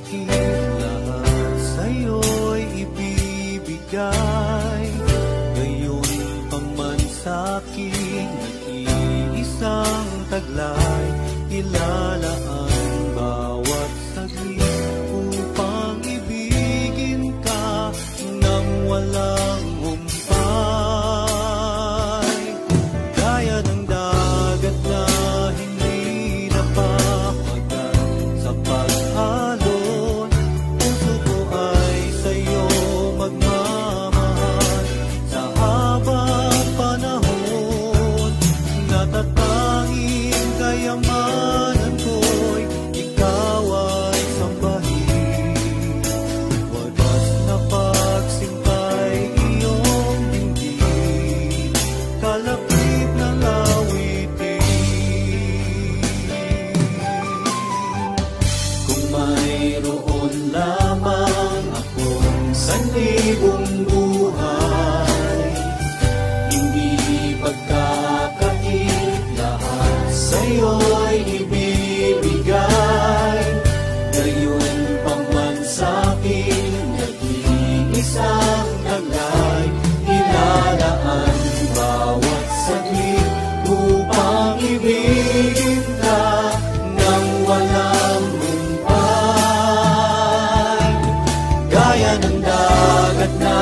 Lahat sa'yo'y ibibigay, gayon pa man sa'king nag-iisang taglay. Ilalaan bawat saglit upang ibigin ka nang walang humpay. Gaya ng dagat na hindi napapagal sa pag-alon, puso ko ay sa'yo magmamahal. Sa habang panahon, natatanging kayamanan ko'y ikaw ay sambahin. Wagas na pagsimpay iyong dinggin, kalapit na lawitin. Kung mayroon lamang akong sanlibong buhay, hindi pagkakait, lahat sa'yo'y ibibigay. Gayon pa man sa'kin nag-iisang taglay. Ilalaan bawat saglit upang ibigin ka nang walang humpay. Gaya ng dagat na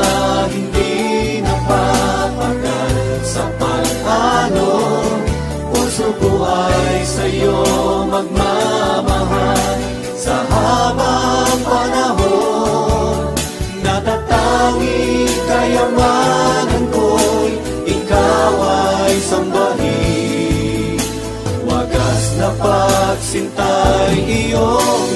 hindi napapagal sa pag-alon, puso ko ay sa'yo magmamahal. Sa habang panahon, natatanging kayamanan ko'y ikaw ay sambahin. Wagas na pagsintay iyong